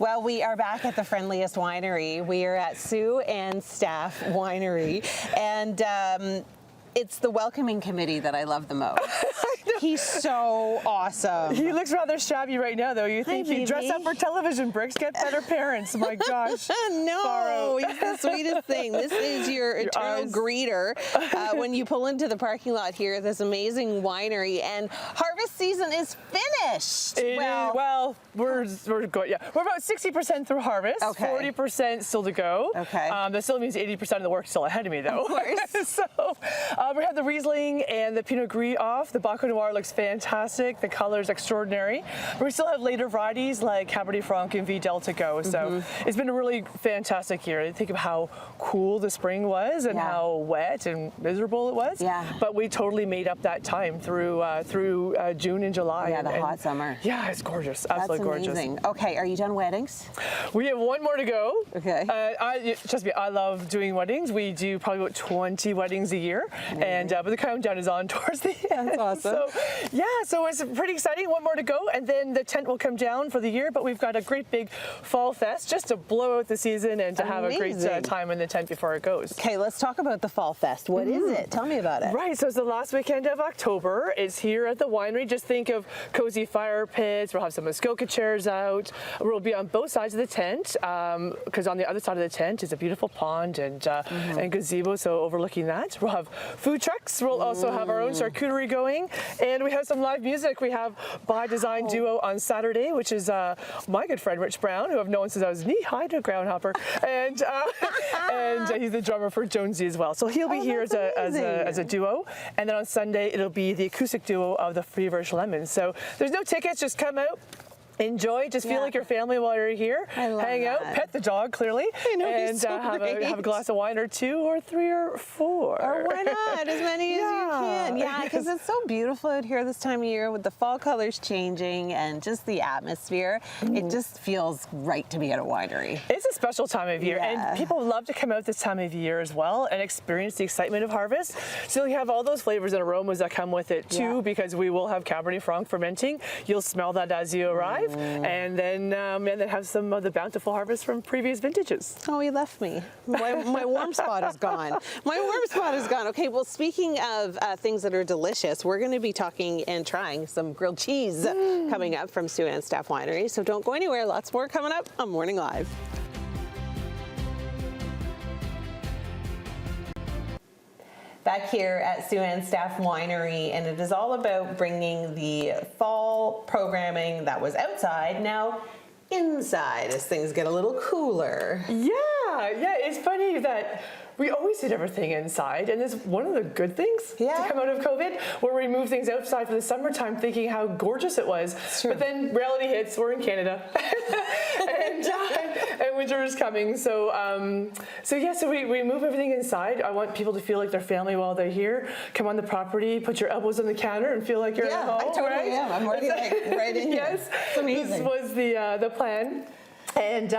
Well, we are back at the friendliest winery. We are at Sue-Ann Staff Winery, and it's the welcoming committee that I love the most. He's so awesome. He looks rather shabby right now, though. You think you dress up for television, Bricks? Get better parents. My gosh. No, he's the sweetest thing. This is your eternal greeter when you pull into the parking lot here at this amazing winery, and harvest season is finished. Well, we're going. Yeah, we're about 60% through harvest. Okay. 40% still to go. Okay. That still means 80% of the work still ahead of me, though. Of course. So we have the Riesling and the Pinot Gris off. The Baco Noir looks fantastic. The color's extraordinary. But we still have later varieties like Cabernet Franc and Vidal to go. So it's been a really fantastic year. Think of how cool the spring was and how wet and miserable it was. Yeah. But we totally made up that time through June and July. Yeah, the hot summer. Yeah, it's gorgeous. Absolutely gorgeous. Amazing. Okay, are you done weddings? We have one more to go. Okay. Trust me, I love doing weddings. We do probably about 20 weddings a year, and but the countdown is on towards the end. That's awesome. So it's pretty exciting. One more to go, and then the tent will come down for the year. But we've got a great big fall fest just to blow out the season and to have a great time in the tent before it goes. Okay, let's talk about the fall fest. What is it? Tell me about it. Right, so it's the last weekend of October. It's here at the winery. Just think of cozy fire pits. We'll have some Muskoka chairs out. We'll be on both sides of the tent because on the other side of the tent is a beautiful pond and gazebo, so overlooking that. We'll have food trucks. We'll also have our own charcuterie going, and we have some live music. We have By Design Duo on Saturday, which is my good friend Rich Brown, who I've known since I was knee-high to a groundhopper, and he's the drummer for Jonesy as well. So he'll be here as a duo, and then on Sunday it'll be the acoustic duo of the Feverish Lemons. So there's no tickets, just come out. Enjoy, just feel like your family while you're here. Hang out, pet the dog, clearly, and so have a glass of wine or two or three or four. Or why not? As many as you can. Yeah, because it's so beautiful out here this time of year with the fall colors changing and just the atmosphere. It just feels right to be at a winery. It's a special time of year, and people love to come out this time of year as well and experience the excitement of harvest. So you have all those flavors and aromas that come with it too, because we will have Cabernet Franc fermenting. You'll smell that as you arrive. And then have some of the bountiful harvest from previous vintages. Oh, he left me. My warm spot is gone. My warm spot is gone. Okay, well, speaking of things that are delicious, we're going to be talking and trying some grilled cheese coming up from Sue-Ann Staff Winery. So don't go anywhere. Lots more coming up on Morning Live. Back here at Sue-Ann Staff Winery, and it is all about bringing the fall programming that was outside now inside as things get a little cooler. Yeah, it's funny that we always did everything inside, and it's one of the good things to come out of COVID, where we move things outside for the summertime thinking how gorgeous it was. But then reality hits, we're in Canada, and winter is coming. So we move everything inside. I want people to feel like they're family while they're here. Come on the property, put your elbows on the counter and feel like you're at home. I totally am. I'm already right in here. Yes, it's amazing. This was the plan. And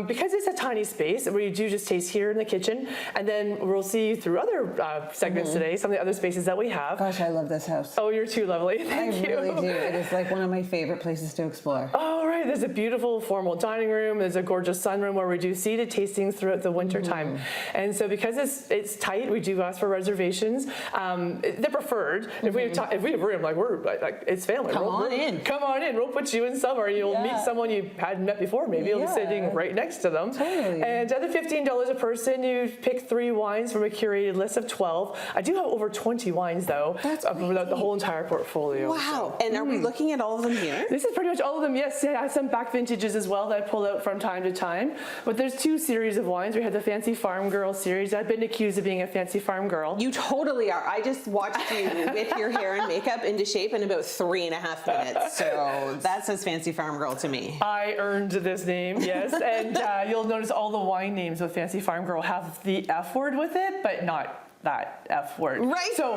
because it's a tiny space, we do just taste here in the kitchen, and then we'll see through other segments today, some of the other spaces that we have. Gosh, I love this house. Oh, you're too lovely. Thank you. I really do. It is like one of my favorite places to explore. Oh, right. There's a beautiful formal dining room. There's a gorgeous sunroom where we do seated tastings throughout the winter time. And so because it's tight, we do ask for reservations. They're preferred. If we have room, like it's family. Come on in. Come on in. We'll put you in somewhere. You'll meet someone you hadn't met before. Maybe you'll be sitting right next to them. Totally. And at the $15 a person, you pick 3 wines from a curated list of 12. I do have over 20 wines though. That's the whole entire portfolio. Wow. So. And are we looking at all of them here? This is pretty much all of them. Yes, I have some back vintages as well that I pull out from time to time. But there's 2 series of wines. We have the Fancy Farm Girl series. I've been accused of being a fancy farm girl. You totally are. I just watched you whip your hair and makeup into shape in about 3.5 minutes. So that says Fancy Farm Girl to me. I earned this name, yes. And you'll notice all the wine names with Fancy Farm Girl have the F word with it, but not that F word. Right. So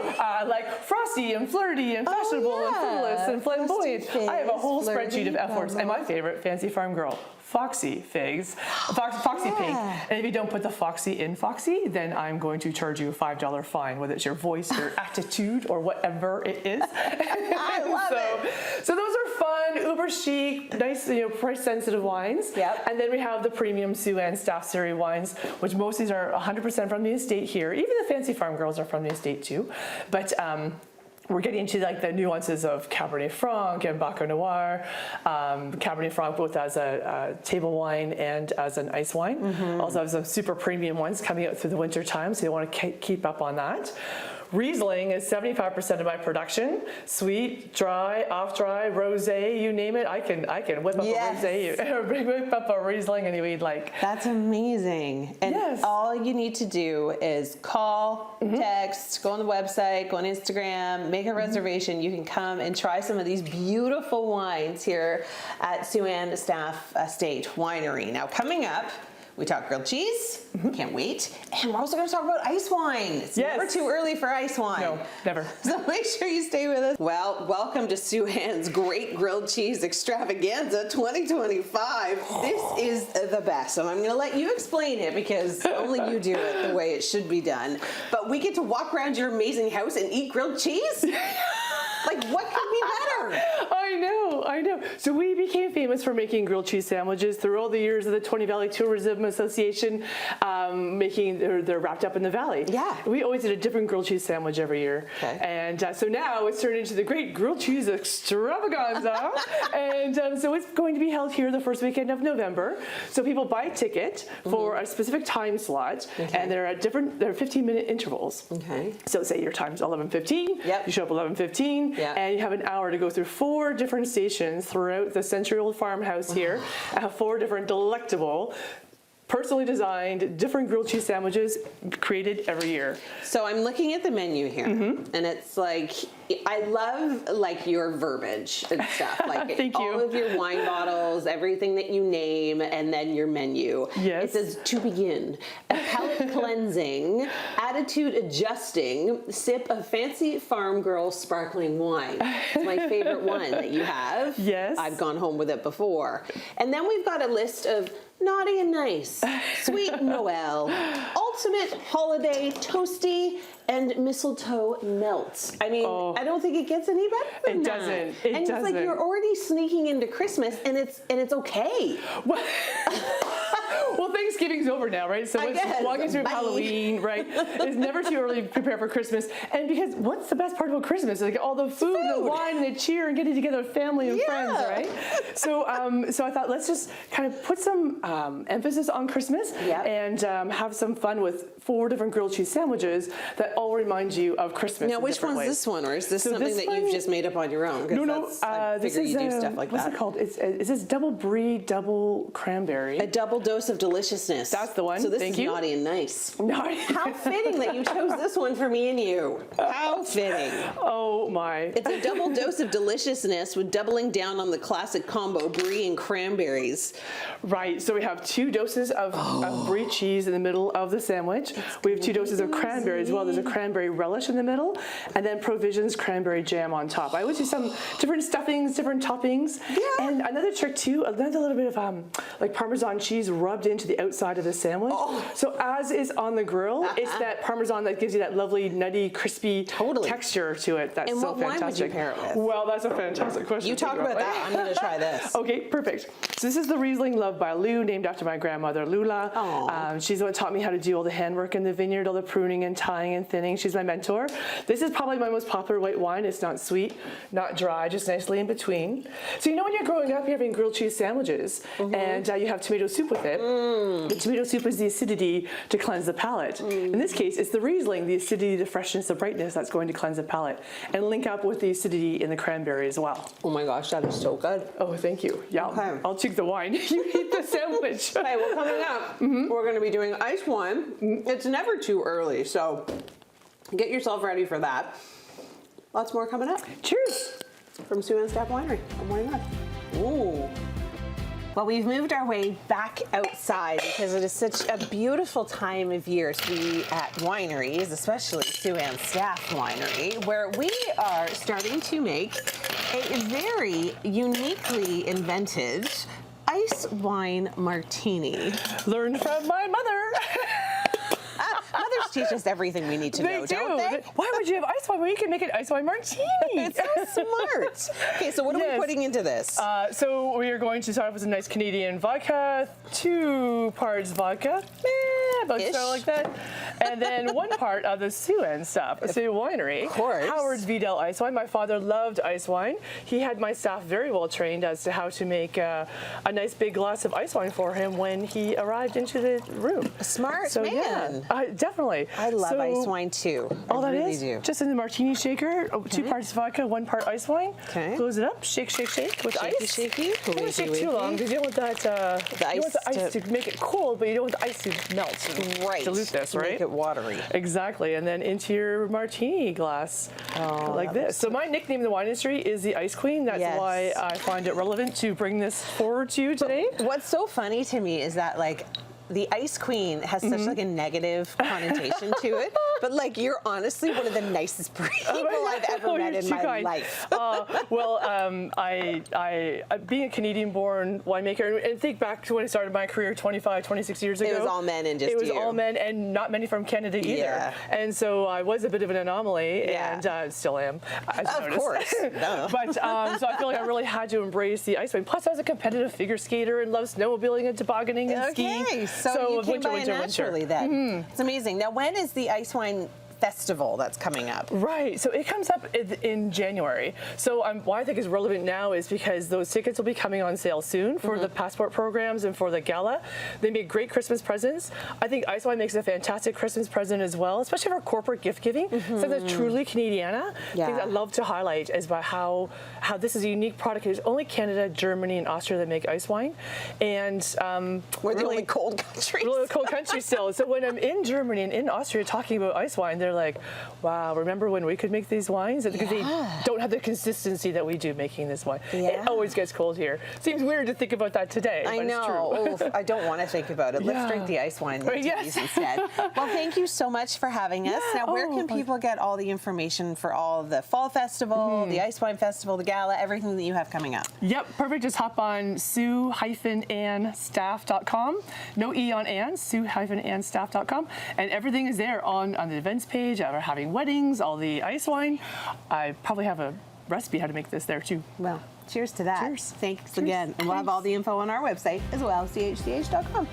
like frosty and flirty and fashionable and frivolous and flamboyant. I have a whole spreadsheet of F words. And my favorite, Fancy Farm Girl, Foxy Figs, Foxy Pig. And if you don't put the Foxy in Foxy, then I'm going to charge you a $5 fine, whether it's your voice, your attitude, or whatever it is. I love it. So those are fun, uber chic, nice, price sensitive wines. Yep. And then we have the premium Sue-Ann Staff Series wines, which most of these are 100% from the estate here. Even the Fancy Farm girls are from the estate too. But we're getting into like the nuances of Cabernet Franc and Baco Noir. Cabernet Franc both as a table wine and as an ice wine. Also have some super premium ones coming out through the winter time, so you want to keep up on that. Riesling is 75% of my production. Sweet, dry, off-dry, rosé, you name it. I can whip up a rosé, or whip up a Riesling any way you'd like. That's amazing. And Yes. all you need to do is call, text, go on the website, go on Instagram, make a reservation. You can come and try some of these beautiful wines here at Sue-Ann Staff Estate Winery. Now, coming up, we talk grilled cheese. Can't wait. And we're also going to talk about ice wine. It's never too early for ice wine. No, never. So make sure you stay with us. Well, welcome to Sue-Ann's Great Grilled Cheese Extravaganza 2025. This is the best. So I'm going to let you explain it because only you do it the way it should be done. But we get to walk around your amazing house and eat grilled cheese? Like, what could be better? I know. So we became famous for making grilled cheese sandwiches through all the years of the 20 Valley Tourism Association, they're wrapped up in the valley. Yeah. We always did a different grilled cheese sandwich every year. Okay. And so now it's turned into the Great Grilled Cheese Extravaganza. And so it's going to be held here the first weekend of November. So people buy a ticket for a specific time slot, and they're at they're 15-minute intervals. Okay. So say your time's 11:15. Yep. You show up 11:15, and you have an hour to go through 4 different stations throughout the century-old farmhouse here. I have 4 different delectable, personally designed, different grilled cheese sandwiches created every year. So I'm looking at the menu here, and it's like, I love like your verbiage and stuff. Like Thank you. all of your wine bottles, everything that you name, and then your menu. Yes. It says, to begin, a palate cleansing, attitude adjusting sip of Fancy Farm Girl sparkling wine. It's my favorite one that you have. Yes. I've gone home with it before. And then we've got a list of naughty and nice, sweet Noel, ultimate holiday, toasty, and mistletoe melts. I mean, I don't think it gets any better than that. It doesn't. And It it's doesn't. like you're already sneaking into Christmas, and it's okay. Well, Thanksgiving's over now, right? So I guess. walking through Bye. Halloween, right? It's never too early to prepare for Christmas. And because what's the best part about Christmas? Like all the food, and the wine, and the cheer, and getting together with family and friends, right? So, so I thought let's just kind of put some emphasis on Christmas and have some fun with 4 different grilled cheese sandwiches that all remind you of Christmas. Now, which one's this one, or is this something that you've just made up on your own? No. I This figure is you do stuff like what's that. it called? Is this double brie, double cranberry? A double dose of deliciousness. That's the one. So this Thank is you. naughty and nice. Naughty. How fitting that you chose this one for me and you. How fitting. Oh my. It's a double dose of deliciousness with doubling down on the classic combo brie and cranberries. Right, so we have 2 doses of brie cheese in the middle of the sandwich. We have 2 doses of cranberry as well. There's a cranberry relish in the middle, and then Provisions cranberry jam on top. I always do some different stuffings, different toppings. Yeah. And another trick too, another little bit of like Parmesan cheese rubbed into the outside of the sandwich. So as is on the grill, it's that Parmesan that gives you that lovely, nutty, crispy texture to it. That's And so what wine fantastic. would you pair it with? Well, that's a fantastic question. You talk about that. I'm going to try this. Okay, perfect. So this is the Riesling Loved by Lou, named after my grandmother, Lula. She's the one who taught me how to do all the handwork in the vineyard, all the pruning and tying and thinning. She's my mentor. This is probably my most popular white wine. It's not sweet, not dry, just nicely in between. So you know when you're growing up, you're having grilled cheese sandwiches, and you have tomato soup with it. The tomato soup is the acidity to cleanse the palate. In this case, it's the Riesling, the acidity, the freshness, the brightness that's going to cleanse the palate, and link up with the acidity in the cranberry as well. Oh my gosh, that is so good. Oh, thank you. Yeah, Okay. I'll cheek the wine. You eat the sandwich. Okay, well, coming up, we're going to be doing ice wine. It's never too early, so get yourself ready for that. Lots more coming up. Cheers. From Sue-Ann Staff Winery. I'm winding up. Ooh. Well, we've moved our way back outside because it is such a beautiful time of year to be at wineries, especially Sue-Ann Staff Winery, where we are starting to make a very uniquely invented ice wine martini. Learned from my mother. Mothers teach us everything we need to know, don't they? Why would you have ice wine when you can make an ice wine martini? It's so smart. Okay, so what are we putting into this? So we are going to start off with some nice Canadian vodka, 2 parts vodka, about so like that, and then 1 part of the Sue-Ann Staff Winery. Of course. Howard's Vidal ice wine. My father loved ice wine. He had my staff very well trained as to how to make a nice big glass of ice wine for him when he arrived into the room. Smart So man. yeah, definitely. I love So, ice wine too. all I that really is, do. just in the martini shaker, 2 parts vodka, 1 part ice wine. Okay. Close it up, shake, shake, shake with Shaky, ice. shaky. You don't want to shake too long because you don't want that. You want the ice to make it cold, but you don't want the ice to melt. And Right. dilute this, right? Make it watery. Exactly, and then into your martini glass, like this. So my nickname in the wine industry is the Ice Queen. That's Yes. why I find it relevant to bring this forward to you today. What's so funny to me is that like the Ice Queen has such like a negative connotation to it, but like you're honestly one of the nicest people I've ever met in my life. I being a Canadian-born winemaker, and think back to when I started my career 25, 26 years ago. It was all men and just It was you. all men and not many from Canada either. Yeah. And so I was a bit of an anomaly, Yeah. and still am, as you Of noticed. course. No. But so I feel like I really had to embrace the ice wine. Plus, I was a competitive figure skater and loved snowmobiling and tobogganing and skiing. Okay, so you came by winter. naturally then. It's amazing. Now, when is the Ice Wine Festival that's coming up? Right, so it comes up in January. So why I think is relevant now is because those tickets will be coming on sale soon for the passport programs and for the gala. They make great Christmas presents. I think Ice Wine makes a fantastic Christmas present as well, especially for corporate gift giving. So that's truly Canadiana. Yeah. Things I love to highlight is about how this is a unique product. It's only Canada, Germany, and Austria that make ice wine, and We're the only cold countries. really cold country still. So when I'm in Germany and in Austria talking about ice wine, they're like, wow, remember when we could make these wines? Because they don't have the consistency that we do making this wine. Yeah. It always gets cold here. Seems weird to think about that today, I but know. it's true. Oh, I don't want to think about it. Let's Yeah. drink the ice wine with Yes. these instead. Well, thank you so much for having us. Yeah. Now, where Oh, can people get all the information for all of the Fall Festival, the Ice Wine Festival, the gala, everything that you have coming up? Yep, perfect. Just hop on Sue-Annstaff.com. No E on Ann, Sue-Annstaff.com. And everything is there on the events page. We're having weddings, all the ice wine. I probably have a recipe how to make this there too. Well, cheers to that. Cheers. Thanks Cheers. again. And we'll have all the info on our website as well, chch.com.